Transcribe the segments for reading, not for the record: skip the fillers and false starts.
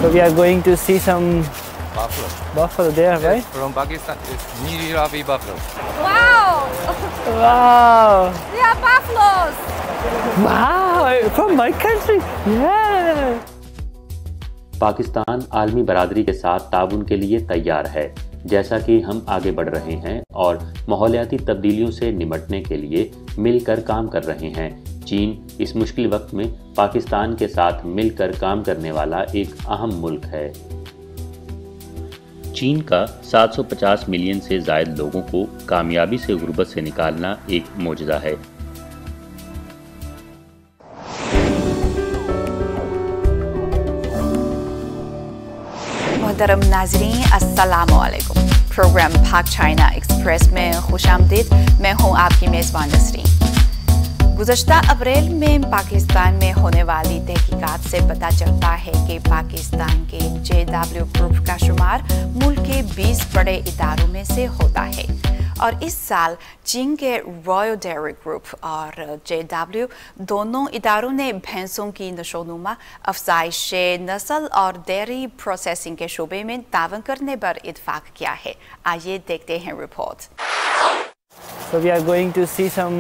So we are going to see some buffalo there, Yes, right? from Pakistan. It's Niri Ravi buffalo. Wow! Wow! They are buffaloes! Wow! From my country! Yeah! Pakistan عالمی برادری کے ساتھ تعاون کے لیے تیار ہے، جیسا کہ ہم آگے بڑھ رہے ہیں اور ماحولیاتی تبدیلیوں سے نمٹنے کے لیے مل کر کام کر رہے ہیں۔ چین اس مشکل وقت میں پاکستان کے ساتھ مل کر کام کرنے والا ایک اہم ملک ہے۔ چین کا 750 ملین سے زائد لوگوں کو کامیابی سے غربت سے نکالنا ایک معجزہ ہے۔ محترم ناظرین السلام علیکم، پروگرام پاک چائنا ایکسپریس میں خوش آمدید۔ میں ہوں آپ کی میزبان نسرین۔ گزشتہ اپریل میں پاکستان میں ہونے والی تحقیقات سے پتہ چلتا ہے کہ پاکستان کے JW گروپ کا شمار ملک کے 20 بڑے اداروں میں سے ہوتا ہے، اور اس سال چین کے رائل ڈیری گروپ اور JW دونوں اداروں نے بھینسوں کی نشو و نما، افزائش نسل اور ڈیری پروسیسنگ کے شعبے میں تعاون کرنے پر اتفاق کیا ہے۔ آئیے دیکھتے ہیں report. So we are going to see some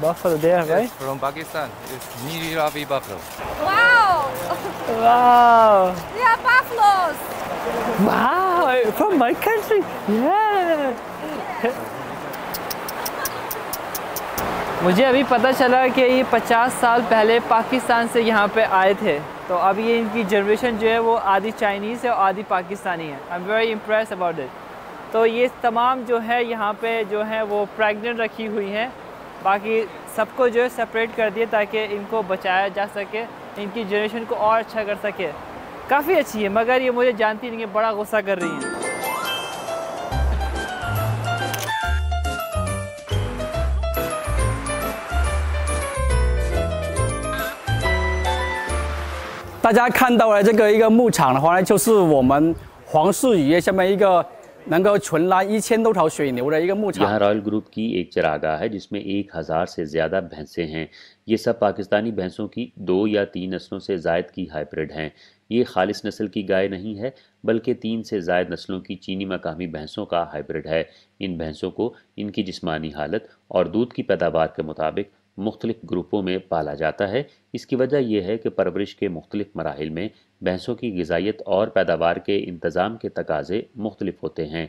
buffalo there, Yes, right? from Pakistan. It's Niri Ravi buffalo. Wow! Wow! They are buffaloes! Wow! From my country! Yeah! مجھے ابھی پتہ چلا کہ یہ 50 سال پہلے پاکستان سے یہاں پہ آئے تھے، تو اب یہ ان کی جنریشن جو ہے وہ آدھی چائنیز ہے اور آدھی پاکستانی ہے۔ I'm very impressed about it۔ تو یہ تمام جو ہے یہاں پہ جو ہیں وہ پریگننٹ رکھی ہوئی ہیں، باقی سب کو جو ہے سپریٹ کر دیے تاکہ ان کو بچایا جا سکے، ان کی جنریشن کو اور اچھا کر سکے۔ کافی اچھی ہے، مگر یہ مجھے جانتی نہیں کہ بڑا غصہ کر رہی ہیں۔ 大家看到了这个一个牧场的话呢，就是我们黄氏渔业下面一个能够存栏1000多条水牛的一个牧场。 یہاں رائل گروپ کی ایک چراگاہ ہے جس میں 1000 سے زیادہ بھینسیں ہیں۔ یہ سب پاکستانی بھینسوں کی 2 یا 3 نسلوں سے زائد کی ہائیبرڈ ہیں۔ یہ خالص نسل کی گائے نہیں ہے بلکہ 3 سے زائد نسلوں کی چینی مقامی بھینسوں کا ہائیبرڈ ہے۔ ان بھینسوں کو ان کی جسمانی حالت اور دودھ کی پیداوار کے مطابق مختلف گروپوں میں پالا جاتا ہے۔ اس کی وجہ یہ ہے کہ پرورش کے مختلف مراحل میں بھینسوں کی غذائیت اور پیداوار کے انتظام کے تقاضے مختلف ہوتے ہیں۔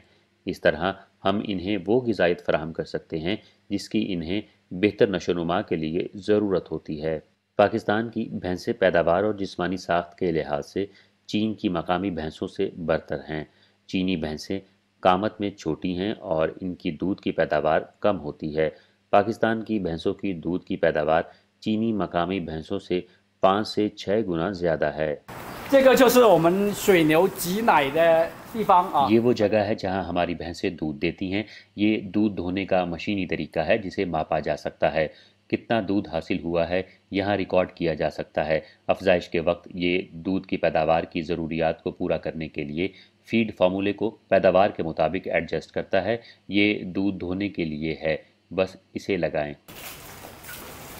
اس طرح ہم انہیں وہ غذائیت فراہم کر سکتے ہیں جس کی انہیں بہتر نشو و نما کے لیے ضرورت ہوتی ہے۔ پاکستان کی بھینسیں پیداوار اور جسمانی ساخت کے لحاظ سے چین کی مقامی بھینسوں سے برتر ہیں۔ چینی بھینسیں قامت میں چھوٹی ہیں اور ان کی دودھ کی پیداوار کم ہوتی ہے۔ پاکستان کی بھینسوں کی دودھ کی پیداوار چینی مقامی بھینسوں سے 5 سے 6 گنا زیادہ ہے۔ 这个就是我们水牛挤奶的地方啊。 یہ وہ جگہ ہے جہاں ہماری بھینسیں دودھ دیتی ہیں۔ یہ دودھ دھونے کا مشینی طریقہ ہے جسے ماپا جا سکتا ہے۔ کتنا دودھ حاصل ہوا ہے یہاں ریکارڈ کیا جا سکتا ہے۔ افزائش کے وقت یہ دودھ کی پیداوار کی ضروریات کو پورا کرنے کے لیے فیڈ فارمولے کو پیداوار کے مطابق ایڈجسٹ کرتا ہے۔ یہ دودھ دھونے کے لیے ہے، بس اسے لگائیں۔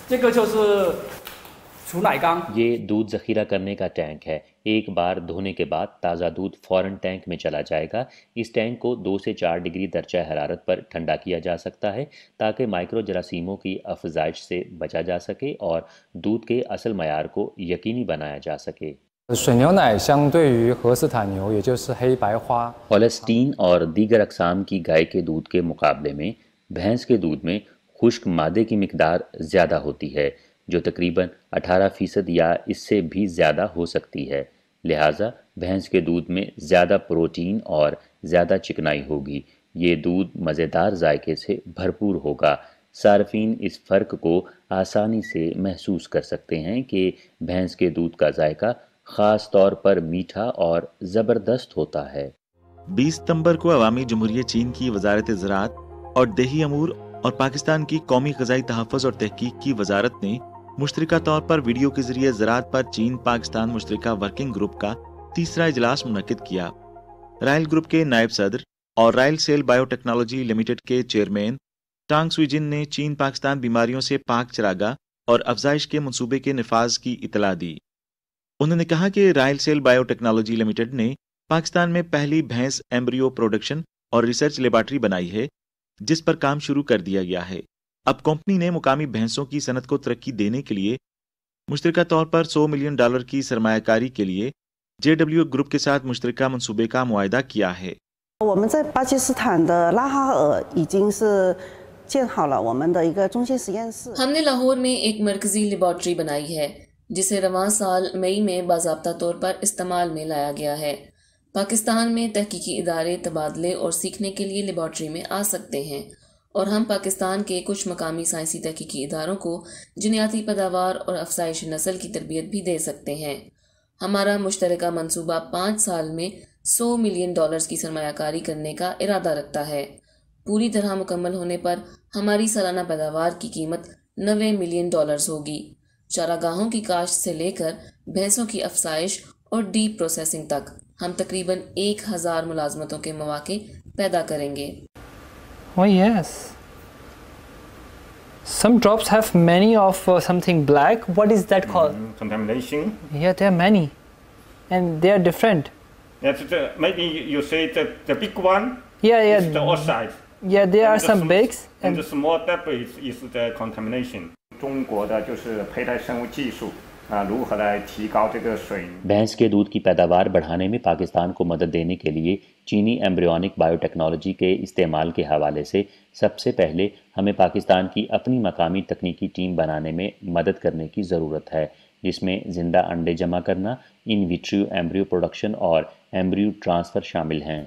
这个就是储奶缸。 یہ دودھ ذخیرہ کرنے کا ٹینک ہے۔ ایک بار دھونے کے بعد تازہ دودھ فوراً ٹینک میں چلا جائے گا۔ اس ٹینک کو 2 سے 4 ڈگری درجہ حرارت پر ٹھنڈا کیا جا سکتا ہے تاکہ مائکرو جراثیموں کی افزائش سے بچا جا سکے اور دودھ کے اصل معیار کو یقینی بنایا جا سکے۔ 水牛奶相对于荷斯坦牛，也就是黑白花， ہولسٹین اور دیگر اقسام کی گائے کے دودھ کے مقابلے میں بھینس کے دودھ میں خشک مادے کی مقدار زیادہ ہوتی ہے، جو تقریباً 18% یا اس سے بھی زیادہ ہو سکتی ہے۔ لہٰذا بھینس کے دودھ میں زیادہ پروٹین اور زیادہ چکنائی ہوگی۔ یہ دودھ مزیدار ذائقے سے بھرپور ہوگا۔ صارفین اس فرق کو آسانی سے محسوس کر سکتے ہیں کہ بھینس کے دودھ کا ذائقہ خاص طور پر میٹھا اور زبردست ہوتا ہے۔ 20 ستمبر کو عوامی جمہوریہ چین کی وزارت زراعت اور دیہی امور اور پاکستان کی قومی غذائی تحفظ اور تحقیق کی وزارت نے مشترکہ طور پر ویڈیو کے ذریعے زراعت پر چین پاکستان مشترکہ ورکنگ گروپ کا تیسرا اجلاس منعقد کیا۔ رائل گروپ کے نائب صدر اور Royal Cell Biotechnology Limited کے چیئرمین ٹانگ سویجن نے چین پاکستان بیماریوں سے پاک چراگاہ اور افزائش کے منصوبے کے نفاذ کی اطلاع دی۔ उन्होंने कहा कि रायल सेल बायोटेक्नोलॉजी लिमिटेड ने पाकिस्तान में पहली भैंस एम्ब्रियो प्रोडक्शन और रिसर्च लेबॉर्ट्री बनाई है, जिस पर काम शुरू कर दिया गया है। अब कंपनी ने मुकामी भैंसों की सनत को तरक्की देने के लिए मुश्तरका तौर पर $100 मिलियन की सरमायाकारी के लिए JW ग्रुप के साथ मुश्तरका मंसूबे का मुआहदा किया है। 我们在巴基斯坦的拉哈尔已经是建好了我们的一个中心实验室。 हमने लाहौर में एक मरकजी लेबॉर्ट्री बनाई है जिसे रवां साल मई में बाज़ाब्ता तौर पर इस्तेमाल में लाया गया है। पाकिस्तान में तहकीकी इदारे तबादले और सीखने के लिए लेबॉर्ट्री में आ सकते हैं और हम पाकिस्तान के कुछ मकामी साइंसी तहकीकी इदारों को जिनियाती पैदावार और अफसाइश नस्ल की तरबियत भी दे सकते हैं। हमारा मुश्तरका मंसूबा 5 साल में $100 मिलियन की सरमायाकारी करने का इरादा रखता है। पूरी तरह मुकम्मल होने पर हमारी सालाना पैदावार की कीमत $90 मिलियन होगी। चारागाहों की काश्त से लेकर भैंसों की अफसाइश और डीप प्रोसेसिंग तक हम तकरीबन 1000 मुलाजमतों के मौके पैदा करेंगे। Oh yes. Some drops have many of something black. What is that called? Contamination. Yeah, there are many, and they are different. Yes, maybe you say the big one. Yeah, is the outside. Yeah, there are And the some bigs, and the small debris is the contamination. 中国的就是胚胎生物技术如何来提高这个水。 भैंस के दूध की पैदावार बढ़ाने में पाकिस्तान को मदद देने के लिए चीनी एम्ब्रियोनिक बायोटेक्नोलॉजी के इस्तेमाल के हवाले से सबसे पहले हमें पाकिस्तान की अपनी मकामी तकनीकी टीम बनाने में मदद करने की ज़रूरत है, जिसमें ज़िंदा अंडे जमा करना, इन विट्रियो एम्ब्रियो प्रोडक्शन और एम्ब्रियो ट्रांसफ़र शामिल हैं।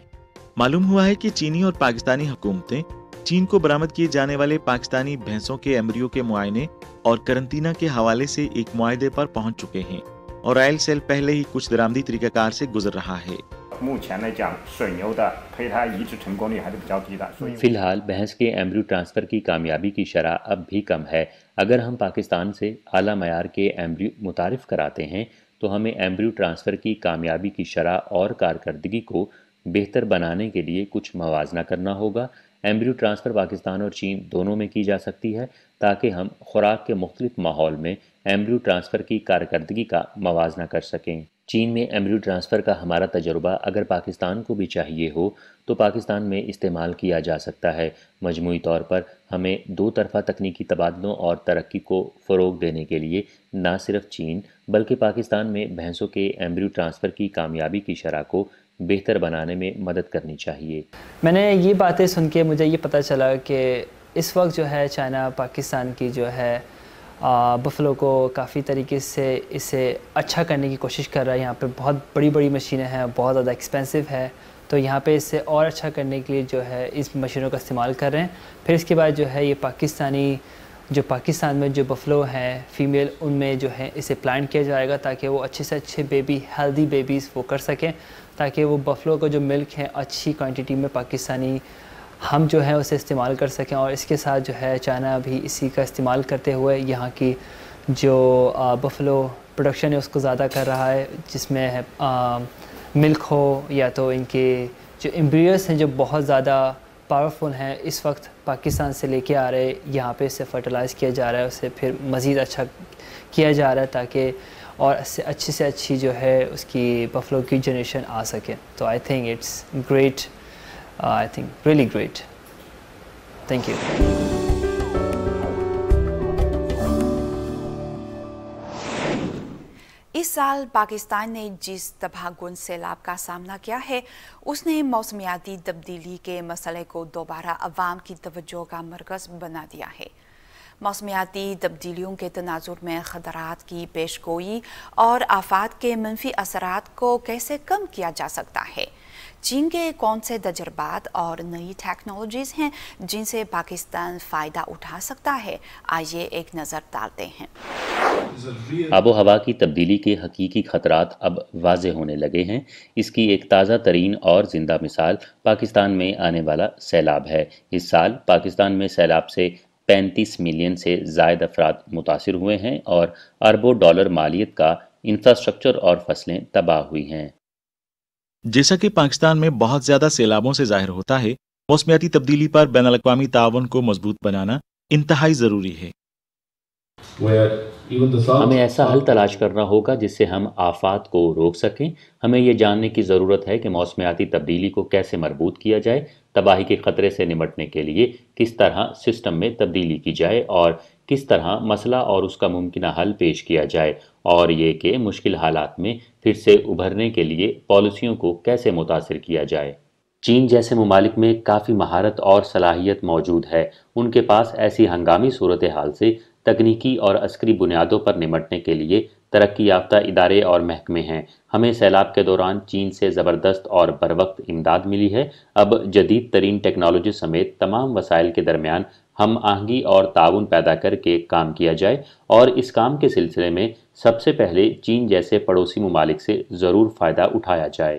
मालूम हुआ है कि चीनी और पाकिस्तानी हुकूमतें चीन को बरामद किए जाने वाले पाकिस्तानी भैंसों के एम्ब्रियो के मुआयने और करंटीना के हवाले से एक मुआहदे पर पहुंच चुके हैं और रायल सेल पहले ही कुछ दरामदी तरीकाकार से गुजर रहा है। 目前来讲，水牛的胚胎移植成功率还是比较低的，所以 फिलहाल भैंस के एम्ब्रियो ट्रांसफ़र की कामयाबी की शरह अब भी कम है। अगर हम पाकिस्तान से आला मयार के एम्ब्रियो मुतारिफ़ कराते हैं तो हमें एम्ब्रियो ट्रांसफ़र की कामयाबी की शरह और कारकर्दगी को बेहतर बनाने के लिए कुछ मवाजना करना होगा। एम्ब्रियो ट्रांसफ़र पाकिस्तान और चीन दोनों में की जा सकती है ताकि हम खुराक के मुख्तलिफ माहौल में एम्ब्रियो ट्रांसफ़र की कारकर्दगी का मवाजना कर सकें। चीन में एम्ब्रियो ट्रांसफ़र का हमारा तजुर्बा अगर पाकिस्तान को भी चाहिए हो तो पाकिस्तान में इस्तेमाल किया जा सकता है। मजमूई तौर पर हमें दो तरफ़ा तकनीकी तबादलों और तरक्की को फ़रोग़ देने के लिए न सिर्फ चीन बल्कि पाकिस्तान में भैंसों के एम्ब्रियो ट्रांसफ़र की कामयाबी की शरह को बेहतर बनाने में मदद करनी चाहिए। मैंने ये बातें सुन के मुझे ये पता चला कि इस वक्त जो है चाइना पाकिस्तान की जो है बफलो को काफ़ी तरीके से इसे अच्छा करने की कोशिश कर रहा है। यहाँ पे बहुत बड़ी बड़ी मशीनें हैं, बहुत ज़्यादा एक्सपेंसिव है, तो यहाँ पे इसे और अच्छा करने के लिए जो है इस मशीनों का इस्तेमाल कर रहे हैं। फिर इसके बाद जो है ये पाकिस्तान में जो बफलो हैं फ़ीमेल, उनमें जो है इसे प्लांट किया जाएगा ताकि वो अच्छे से अच्छे बेबी, हेल्दी बेबीज़ वो कर सकें, ताकि वो बफलो का जो मिल्क है अच्छी क्वांटिटी में पाकिस्तानी हम जो है उसे इस्तेमाल कर सकें। और इसके साथ जो है चाइना भी इसी का इस्तेमाल करते हुए यहाँ की जो बफलो प्रोडक्शन है उसको ज़्यादा कर रहा है, जिसमें है मिल्क हो या तो इनके जो एम्ब्रियोस हैं जो बहुत ज़्यादा पावरफुल हैं, इस वक्त पाकिस्तान से लेके आ रहे, यहाँ पे इसे फर्टिलाइज़ किया जा रहा है, उसे फिर मज़ीद अच्छा किया जा रहा है ताकि और अच्छी से अच्छी जो है उसकी बफलो की जनरेशन आ सके। तो I think it's great, I think really great. Thank you. इस साल पाकिस्तान ने जिस तबाहकुन सैलाब का सामना किया है उसने मौसमियाती तब्दीली के मसले को दोबारा अवाम की तवज्जो का मरकज़ बना दिया है। मौसमियाती तब्दीलियों के तनाजुर में खतरात की पेशगोई और आफात के मनफी असरात को कैसे कम किया जा सकता है, चीन के कौन से तजर्बात और नई टेक्नोलॉजीज़ हैं जिनसे पाकिस्तान फ़ायदा उठा सकता है, आइए एक नज़र डालते हैं। आबो हवा की तब्दीली के हकीकी खतरात अब वाज़े होने लगे हैं। इसकी एक ताज़ा तरीन और ज़िंदा मिसाल पाकिस्तान में आने वाला सैलाब है। इस साल पाकिस्तान में सैलाब से 35 मिलियन से ज़ायद अफराद मुतासिर हुए हैं और अरबों डॉलर मालियत का इंफ्रास्ट्रक्चर और फसलें तबाह हुई हैं। जैसा कि पाकिस्तान में बहुत ज़्यादा सैलाबों से ज़ाहिर होता है, मौसमियाती तब्दीली पर बैनुल-अक़वामी ताउन को मजबूत बनाना इंतहाई ज़रूरी है। हमें ऐसा हल तलाश करना होगा जिससे हम आफात को रोक सकें। हमें ये जानने की ज़रूरत है कि मौसमियाती तब्दीली को कैसे मरबूत किया जाए, तबाही के ख़तरे से निपटने के लिए किस तरह सिस्टम में तब्दीली की जाए और किस तरह मसला और उसका मुमकिन हल पेश किया जाए, और ये कि मुश्किल हालात में फिर से उभरने के लिए पॉलिसियों को कैसे मुतासिर किया जाए। चीन जैसे ममालिक में काफ़ी महारत और सलाहियत मौजूद है। उनके पास ऐसी हंगामी सूरत हाल से तकनीकी और अस्करी बुनियादों पर निपटने के लिए तरक्की याफ्ता इदारे और महकमे हैं। हमें सैलाब के दौरान चीन से ज़बरदस्त और बरवक्त इमदाद मिली है। अब जदीद तरीन टेक्नोलॉजी समेत तमाम वसाइल के दरमियान हम आहंगी और ताउन पैदा करके काम किया जाए, और इस काम के सिलसिले में सबसे पहले चीन जैसे पड़ोसी ममालिक से ज़रूर फ़ायदा उठाया जाए।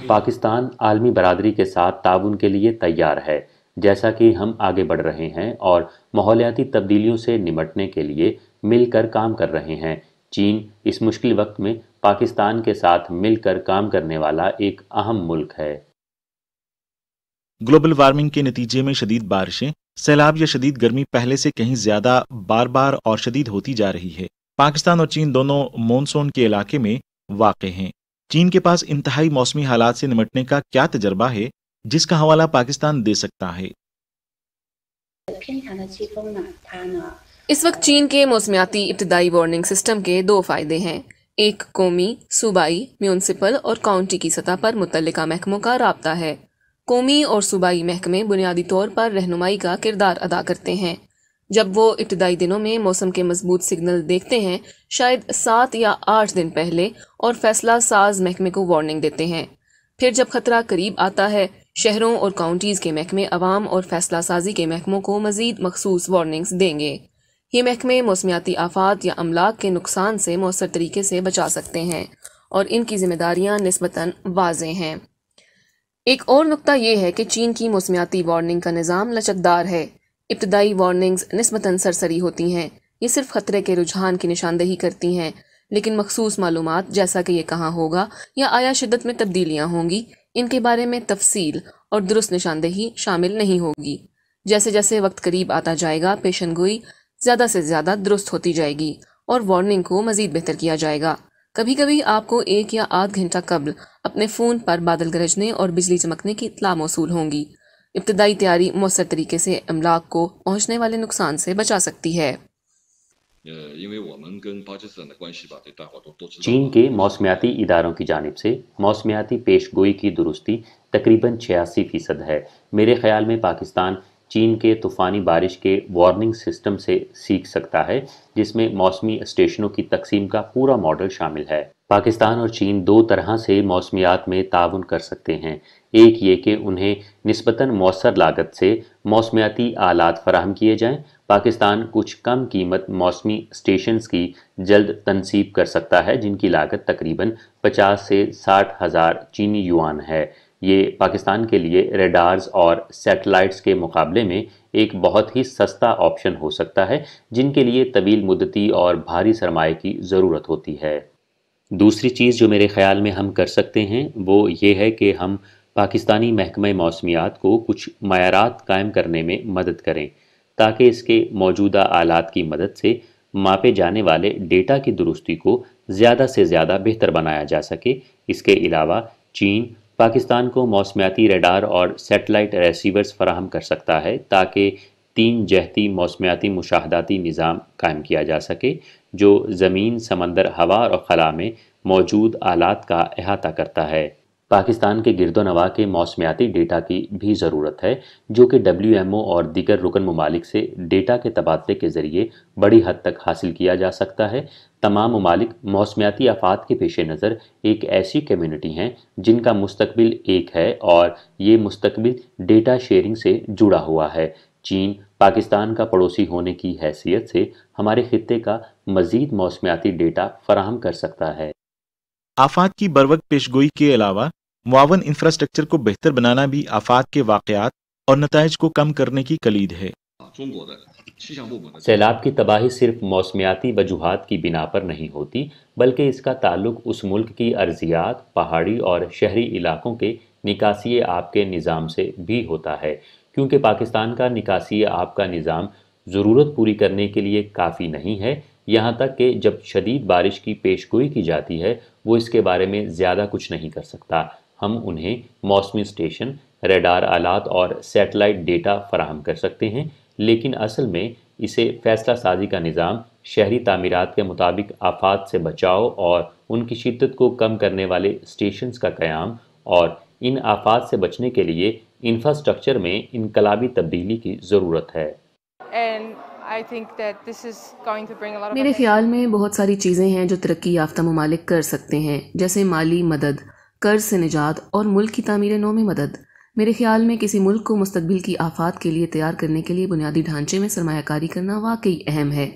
पाकिस्तान आलमी बरादरी के साथ ताउन के लिए तैयार है, जैसा कि हम आगे बढ़ रहे हैं और माहौलियाती तब्दीलियों से निपटने के लिए मिलकर काम कर रहे हैं। चीन इस मुश्किल वक्त में पाकिस्तान के साथ मिलकर काम करने वाला एक अहम मुल्क है। ग्लोबल वार्मिंग के नतीजे में शदीद बारिशें, सैलाब या शदीद गर्मी पहले से कहीं ज्यादा बार बार और शदीद होती जा रही है। पाकिस्तान और चीन दोनों मॉनसून के इलाके में वाक़ हैं। चीन के पास इंतहाई मौसमी हालात से निपटने का क्या तजर्बा है, जिसका हवाला पाकिस्तान दे सकता है। इस वक्त चीन के मौसमियाती इब्तदाई वार्निंग सिस्टम के दो फ़ायदे हैं। एक कौमी, सूबाई, म्यूनसिपल और काउंटी की सतह पर मुतल्लिका महकमों का राब्ता है। कौमी और सूबाई महकमे बुनियादी तौर पर रहनुमाई का किरदार अदा करते हैं। जब वो इब्तदाई दिनों में मौसम के मजबूत सिग्नल देखते हैं, शायद 7 या 8 दिन पहले, और फैसला साज महकमे को वार्निंग देते हैं। फिर जब खतरा करीब आता है, शहरों और काउंटीज़ के महकमे अवाम और फैसला साजी के महकमों को मज़ीद मखसूस वार्निंग्स देंगे। ये महकमे मौसमियाती आफात या अमलाक के नुकसान से मौसर तरीके से बचा सकते हैं, और इनकी जिम्मेदारियाँ निस्बतन वाज़ेह हैं। एक और नुक्ता ये है कि चीन की मौसमियाती वार्निंग का निज़ाम लचकदार है। इब्तदाई वार्निंग्स निस्बतन सरसरी होती हैं। ये सिर्फ खतरे के रुझान की निशानदेही करती हैं, लेकिन मखसूस मालूमात जैसा कि ये कहाँ होगा या आया शिद्दत में तब्दीलियाँ होंगी, इनके बारे में तफसील और दुरुस्त निशानदेही शामिल नहीं होगी। जैसे जैसे वक्त करीब आता जाएगा, पेशनगोई ज़्यादा से ज़्यादा दुरुस्त होती जाएगी और वार्निंग को मज़ीद बेहतर किया जाएगा। कभी कभी आपको 1 या आध घंटा कबल अपने फ़ोन पर बादल गरजने और बिजली चमकने की इत्तला मौसूल होंगी। इब्तदाई तैयारी मौसर तरीके से अमलाक को पहुँचने वाले नुकसान से बचा सकती है। चीन के मौसमियाती इदारों की जानिब से मौसमियाती पेशगोई की दुरुस्ती तकरीबन 86% है। मेरे ख्याल में पाकिस्तान चीन के तूफ़ानी बारिश के वार्निंग सिस्टम से सीख सकता है, जिसमें मौसमी स्टेशनों की तकसीम का पूरा मॉडल शामिल है। पाकिस्तान और चीन दो तरह से मौसमियात में ताउन कर सकते हैं। एक ये कि उन्हें निस्बतन मौसर लागत से मौसमियाती आलात फराहम किए जाएं। पाकिस्तान कुछ कम कीमत मौसमी स्टेशंस की जल्द तनसीब कर सकता है, जिनकी लागत तकरीबन 50 से 60 हज़ार चीनी युआन है। ये पाकिस्तान के लिए रेडार्स और सैटेलाइट्स के मुकाबले में एक बहुत ही सस्ता ऑप्शन हो सकता है, जिनके लिए तवील मुद्दती और भारी सरमाए की ज़रूरत होती है। दूसरी चीज़ जो मेरे ख़्याल में हम कर सकते हैं वो ये है कि हम पाकिस्तानी महकमा मौसमियात को कुछ मयारात कायम करने में मदद करें, ताकि इसके मौजूदा आलात की मदद से मापे जाने वाले डेटा की दुरुस्ती को ज़्यादा से ज़्यादा बेहतर बनाया जा सके। इसके अलावा चीन पाकिस्तान को मौसमियाती रडार और सैटेलाइट रिसीवर्स फराहम कर सकता है, ताकि 3 जहती मौसमियाती मुशाहदाती निज़ाम कायम किया जा सके, जो ज़मीन, समंदर, हवा और खला में मौजूद आलात का अहाता करता है। पाकिस्तान के गिरदोनवा के मौसमियाती डेटा की भी ज़रूरत है, जो कि WMO और दीगर रुकन ममालिक से डेटा के तबादले के ज़रिए बड़ी हद तक हासिल किया जा सकता है। तमाम ममालिक मौसमियाती आफात के पेश नज़र एक ऐसी कम्यूनिटी हैं जिनका मुस्तकबिल एक है, और ये मुस्तकबिल डेटा शेयरिंग से जुड़ा हुआ है। चीन पाकिस्तान का पड़ोसी होने की हैसियत से हमारे खित्ते का मज़ीद मौसमियाती डेटा फराहम कर सकता है। आफात की बरवक्त पेशगोई के अलावा मुआवन इंफ्रास्ट्रक्चर को बेहतर बनाना भी आफात के वाक़यात और नताइज को कम करने की कलीद है। सैलाब की तबाही सिर्फ मौसमियाती वजूहात की बिना पर नहीं होती, बल्कि इसका ताल्लुक उस मुल्क की अर्जियात, पहाड़ी और शहरी इलाकों के निकासी आब के निज़ाम से भी होता है, क्योंकि पाकिस्तान का निकासी आब का निज़ाम ضرورت پوری کرنے کے لیے کافی نہیں ہے، یہاں تک کہ جب شدید بارش کی پیشگوئی کی جاتی ہے وہ اس کے بارے میں زیادہ کچھ نہیں کر سکتا۔ ہم انہیں موسمی اسٹیشن، ریڈار آلات اور سیٹلائٹ ڈیٹا فراہم کر سکتے ہیں، لیکن اصل میں اسے فیصلہ سازی کا نظام، شہری تعمیرات کے مطابق آفات سے بچاؤ اور ان کی شدت کو کم کرنے والے اسٹیشنز کا قیام اور ان آفات سے بچنے کے لیے انفراسٹرکچر میں انقلابی تبدیلی کی ضرورت ہے۔ میرے خیال میں بہت ساری چیزیں ہیں جو ترقی یافتہ ممالک کر سکتے ہیں، جیسے مالی مدد، قرض سے نجات اور ملک کی تعمیر نو میں مدد۔ میرے خیال میں کسی ملک کو مستقبل کی آفات کے لیے تیار کرنے کے لیے بنیادی ڈھانچے میں سرمایہ کاری کرنا واقعی اہم ہے،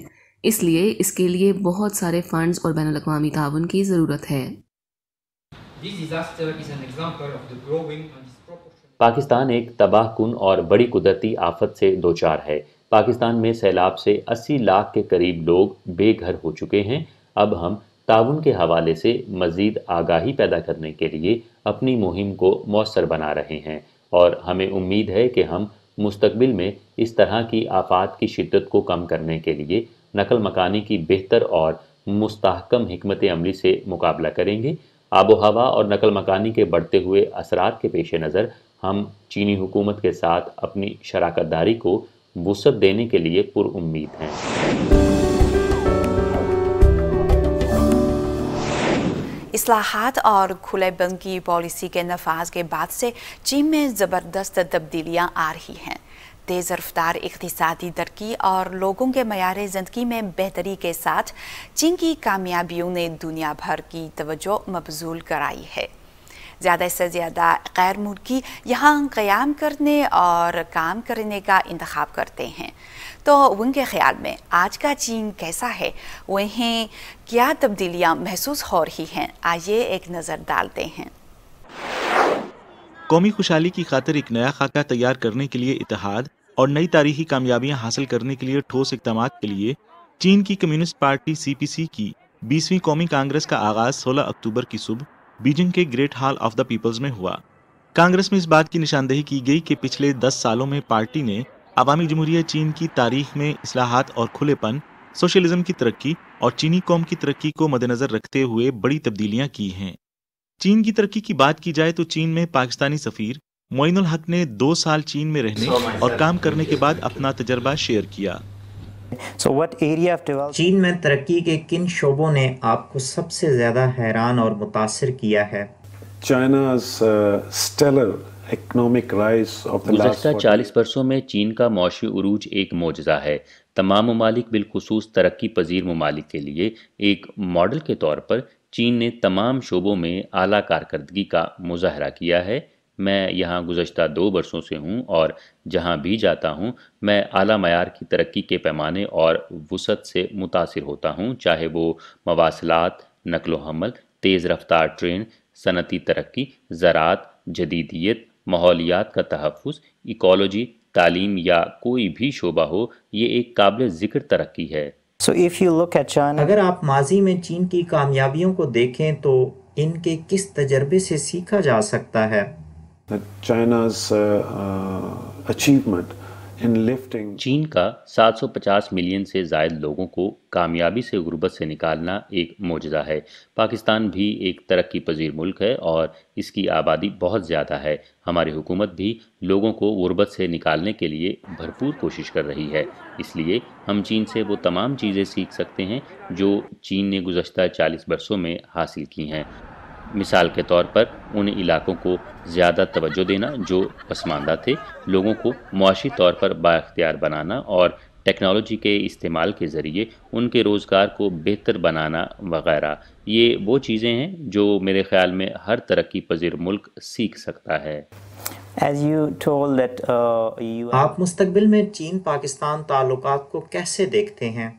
اس لیے اس کے لیے بہت سارے فنڈز اور بین الاقوامی تعاون کی ضرورت ہے۔ پاکستان ایک تباہ کن اور بڑی قدرتی آفت سے دوچار ہے۔ پاکستان میں سیلاب سے 80 لاکھ کے قریب لوگ بے گھر ہو چکے ہیں۔ اب ہم تعاون کے حوالے سے مزید آگاہی پیدا کرنے کے لیے اپنی مہم کو مؤثر بنا رہے ہیں، اور ہمیں امید ہے کہ ہم مستقبل میں اس طرح کی آفات کی شدت کو کم کرنے کے لیے نقل مکانی کی بہتر اور مستحکم حکمت عملی سے مقابلہ کریں گے۔ آب و ہوا اور نقل مکانی کے بڑھتے ہوئے اثرات کے پیش نظر ہم چینی حکومت کے ساتھ اپنی شراکت داری کو وسعت دینے کے لیے پر امید ہیں۔ اصلاحات اور کھلے بند کی پالیسی کے نفاذ کے بعد سے چین میں زبردست تبدیلیاں آ رہی ہیں۔ تیز رفتار اقتصادی ترقی اور لوگوں کے معیار زندگی میں بہتری کے ساتھ چین کی کامیابیوں نے دنیا بھر کی توجہ مبذول کرائی ہے۔ زیادہ سے زیادہ غیر ملکی یہاں قیام کرنے اور کام کرنے کا انتخاب کرتے ہیں، تو ان کے خیال میں آج کا چین کیسا ہے، انہیں کیا تبدیلیاں محسوس ہو رہی ہیں، آئیے ایک نظر ڈالتے ہیں۔ قومی خوشحالی کی خاطر ایک نیا خاکہ تیار کرنے کے لیے اتحاد اور نئی تاریخی کامیابیاں حاصل کرنے کے لیے ٹھوس اقدامات کے لیے چین کی کمیونسٹ پارٹی CPC کی 20ویں قومی کانگریس کا آغاز 16 اکتوبر کی صبح بیجنگ کے great hall of the people's میں ہوا۔ کانگریس میں اس بات کی نشاندہی کی گئی کہ پچھلے 10 سالوں میں پارٹی نے عوامی جمہوریہ چین کی تاریخ میں اصلاحات اور کھلے پن، سوشلزم کی ترقی اور چینی قوم کی ترقی کو مد نظر رکھتے ہوئے بڑی تبدیلیاں کی ہیں۔ چین کی ترقی کی بات کی جائے تو چین میں پاکستانی سفیر معین الحق نے 2 سال چین میں رہنے اور کام کرنے کے بعد اپنا تجربہ شیئر کیا۔ چین میں ترقی کے کن شعبوں نے آپ کو سب سے زیادہ حیران اور متاثر کیا ہے؟ گزشتہ 40 برسوں میں چین کا معاشی عروج ایک معجزہ ہے۔ تمام ممالک بالخصوص ترقی پذیر ممالک کے لیے ایک ماڈل کے طور پر چین نے تمام شعبوں میں اعلیٰ کارکردگی کا مظاہرہ کیا ہے۔ میں یہاں گزشتہ 2 برسوں سے ہوں اور جہاں بھی جاتا ہوں میں اعلیٰ معیار کی ترقی کے پیمانے اور وسعت سے متاثر ہوتا ہوں، چاہے وہ مواصلات، نقل و حمل، تیز رفتار ٹرین، صنعتی ترقی، زراعت، جدیدیت، ماحولیات کا تحفظ، ایکولوجی، تعلیم یا کوئی بھی شعبہ ہو، یہ ایک قابل ذکر ترقی ہے۔ اگر آپ ماضی میں چین کی کامیابیوں کو دیکھیں تو ان کے کس تجربے سے سیکھا جا سکتا ہے؟ چین کا 750 ملین سے زائد لوگوں کو کامیابی سے غربت سے نکالنا ایک معجزہ ہے۔ پاکستان بھی ایک ترقی پذیر ملک ہے اور اس کی آبادی بہت زیادہ ہے۔ ہماری حکومت بھی لوگوں کو غربت سے نکالنے کے لیے بھرپور کوشش کر رہی ہے، اس لیے ہم چین سے وہ تمام چیزیں سیکھ سکتے ہیں جو چین نے گزشتہ 40 برسوں میں حاصل کی ہیں۔ مثال کے طور پر ان علاقوں کو زیادہ توجہ دینا جو پسماندہ تھے، لوگوں کو معاشی طور پر بااختیار بنانا اور ٹیکنالوجی کے استعمال کے ذریعے ان کے روزگار کو بہتر بنانا وغیرہ۔ یہ وہ چیزیں ہیں جو میرے خیال میں ہر ترقی پذیر ملک سیکھ سکتا ہے۔ آپ مستقبل میں چین پاکستان تعلقات کو کیسے دیکھتے ہیں؟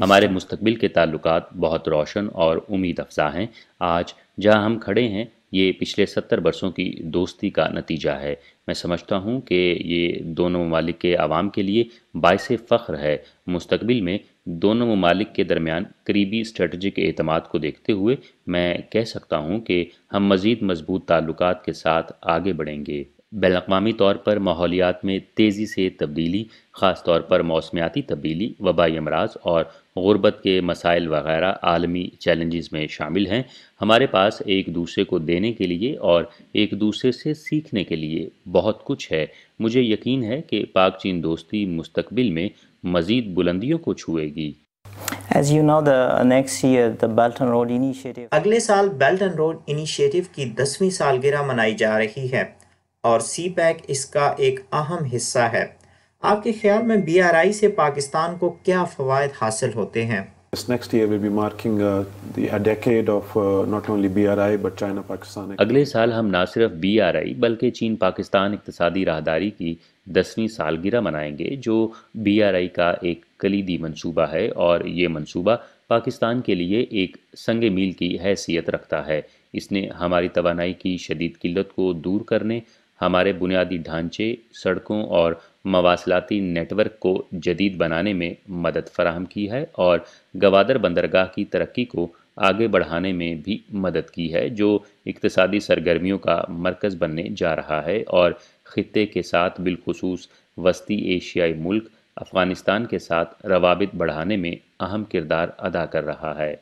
ہمارے مستقبل کے تعلقات بہت روشن اور امید افزا ہیں۔ آج جہاں ہم کھڑے ہیں یہ پچھلے 70 برسوں کی دوستی کا نتیجہ ہے۔ میں سمجھتا ہوں کہ یہ دونوں ممالک کے عوام کے لیے باعث فخر ہے۔ مستقبل میں दोनों ममालिक के दरमियान करीबी स्ट्रेटजिक एतमाद को देखते हुए मैं कह सकता हूँ कि हम मज़ीद मजबूत ताल्लुकात के साथ आगे बढ़ेंगे। बैनुल-अक़वामी तौर पर माहौलियात में तेज़ी से तब्दीली, ख़ास तौर पर मौसमियाती तब्दीली, वबाई अमराज और गुर्बत के मसाइल वगैरह आलमी चैलेंजेस में शामिल हैं। हमारे पास एक दूसरे को देने के लिए और एक दूसरे से सीखने के लिए बहुत कुछ है। मुझे यकीन है कि पाक चीन दोस्ती मुस्तकबिल में मज़ीद बुलंदियों को छुएगी। As you know, the next year the Belt and Road Initiative अगले साल बेल्ट एंड रोड इनिशिएटिव की 10वीं सालगिरह मनाई जा रही है और CPEC इसका एक अहम हिस्सा है। आपके ख्याल में BRI से पाकिस्तान को क्या फ़वाइद हासिल होते हैं? This next year will be marking a decade of not only BRI but China-Pakistan. अगले साल हम ना सिर्फ BRI बल्कि चीन पाकिस्तान इक़्तिसादी राहदारी की 10वीं सालगिरह मनाएंगे, जो BRI का एक कलीदी मंसूबा है और ये मंसूबा पाकिस्तान के लिए एक संग मील की हैसियत रखता है। इसने हमारी तवानाई की शदीद किल्लत को दूर करने, हमारे बुनियादी ढांचे, सड़कों और मवासलाती नेटवर्क को जदीद बनाने में मदद फराहम की है और गवादर बंदरगाह की तरक्की को आगे बढ़ाने में भी मदद की है, जो इक़्तिसादी सरगर्मियों का मरकज़ बनने जा रहा है और ख़ित्ते के साथ बिलखुसूस वस्ती एशियाई मुल्क अफ़गानिस्तान के साथ रवाबित बढ़ाने में अहम किरदार अदा कर रहा है।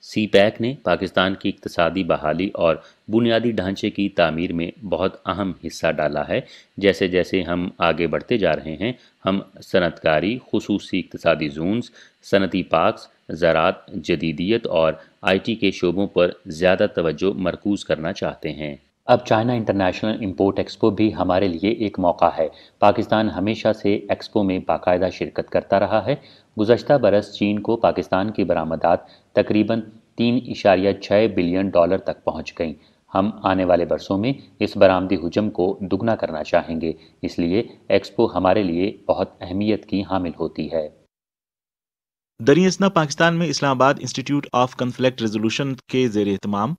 CPEC ने पाकिस्तान की इक़्तिसादी बहाली और बुनियादी ढांचे की तामीर में बहुत अहम हिस्सा डाला है। जैसे जैसे हम आगे बढ़ते जा रहे हैं, हम सनतकारी, खुसूसी इक़्तिसादी ज़ोन्स, सनती पार्क्स, ज़राअत, जदीदियत और IT के शोबों पर ज़्यादा तवज्जो मरकूज़ करना चाहते हैं। अब चाइना इंटरनेशनल इंपोर्ट एक्सपो भी हमारे लिए एक मौका है। पाकिस्तान हमेशा से एक्सपो में बाकायदा शिरकत करता रहा है। गुज़श्ता बरस चीन को पाकिस्तान की बरामदात तकरीबन $3.6 बिलियन तक पहुँच गईं। हम आने वाले बरसों में इस बरामदी हुजम को दुगना करना चाहेंगे, इसलिए एक्सपो हमारे लिए बहुत अहमियत की हामिल होती है। दरियासना पाकिस्तान में Islamabad institute of conflict resolution के ज़ेर एहतमाम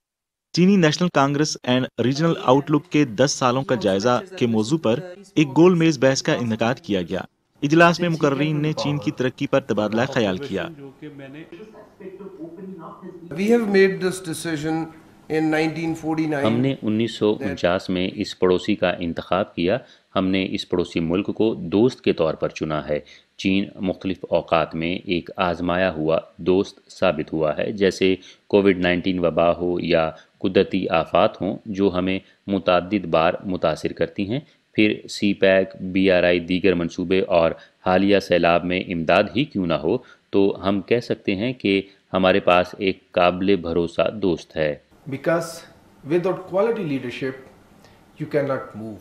चीनी national Congress and regional outlook के 10 सालों का जायजा के मौजू पर एक गोल मेज बहस का इनेकाद किया गया। इजलास में मुकर्रीन ने चीन की तरक्की पर तबादला ख्याल किया। हमने 1949 में इस पड़ोसी का इंतखाब किया। हमने इस पड़ोसी मुल्क को दोस्त के तौर पर चुना है। चीन मुख्तलिफ औकात में एक आजमाया हुआ दोस्त साबित हुआ है, जैसे कोविड-19 वबा हो या कुदरती आफात हों जो हमें मुतअद्दिद बार मुतासिर करती हैं। फिर CPEC, BRI, दीगर मंसूबे और हालिया सैलाब में इमदाद ही क्यों ना हो, तो हम कह सकते हैं कि हमारे पास एक काबिल भरोसा दोस्त है।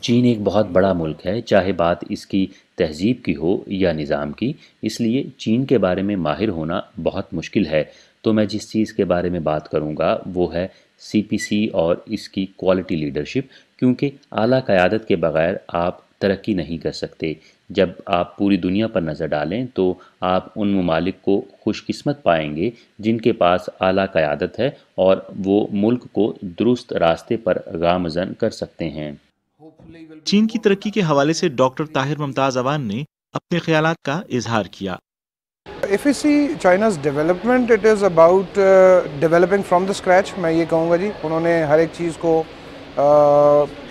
चीन एक बहुत बड़ा मुल्क है, चाहे बात इसकी तहजीब की हो या निज़ाम की, इसलिए चीन के बारे में माहिर होना बहुत मुश्किल है। तो मैं जिस चीज़ के बारे में बात करूँगा वो है CPC और इसकी क्वालिटी लीडरशिप, क्योंकि आला क़यादत के बग़ैर आप तरक्की नहीं कर सकते। जब आप पूरी दुनिया पर नज़र डालें तो आप उन ममालिक को खुशकिस्मत पाएंगे जिनके पास आला क़यादत है और वो मुल्क को दुरुस्त रास्ते पर गामज़न कर सकते हैं। चीन की तरक्की के हवाले से डॉक्टर ताहिर मुमताज़ अवान ने अपने ख़यालात का इजहार किया। If we see China's development, it is about developing from the scratch. मैं ये कहूँगा जी, उन्होंने हर एक चीज़ को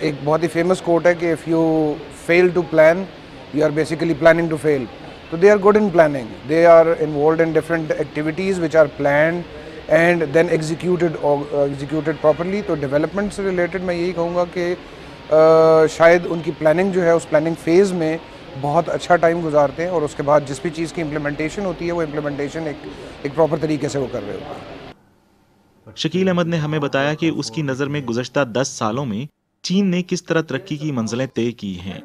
एक बहुत ही फेमस कोट है कि if you fail to plan, you are basically planning to fail. So they are good in planning. They are involved in different activities which are planned and then executed properly. तो development से related मैं यही कहूँगा कि शायद उनकी planning जो है उस planning phase में बहुत अच्छा टाइम गुजारते हैं और उसके बाद जिस भी चीज़ की इम्प्लीमेंटेशन होती है वो इम्प्लीमेंटेशन एक प्रॉपर तरीके से वो कर रहे होते हैं। शकील अहमद ने हमें बताया कि उसकी नज़र में गुज़श्ता 10 सालों में चीन ने किस तरह तरक्की की मंजिलें तय की हैं।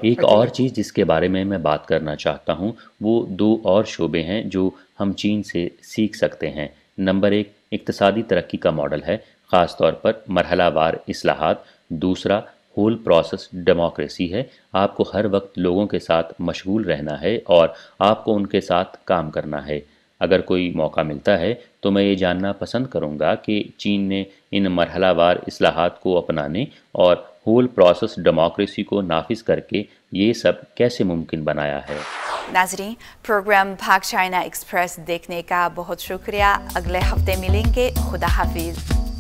एक और चीज़ जिसके बारे में मैं बात करना चाहता हूँ वो 2 और शोबे हैं जो हम चीन से सीख सकते हैं। नंबर 1 इक़्तिसादी तरक्की का मॉडल है, ख़ास तौर पर मरहलावार इस्लाहात। दूसरा होल प्रोसेस डेमोक्रेसी है। आपको हर वक्त लोगों के साथ मशगूल रहना है और आपको उनके साथ काम करना है। اگر کوئی موقع ملتا ہے تو میں یہ جاننا پسند کروں گا کہ چین نے ان مرحلہ وار اصلاحات کو اپنانے اور ہول پروسیس ڈیموکریسی کو نافذ کر کے یہ سب کیسے ممکن بنایا ہے۔ ناظرین، پروگرام پاک چائنا ایکسپریس دیکھنے کا بہت شکریہ۔ اگلے ہفتے ملیں گے۔ خدا حافظ۔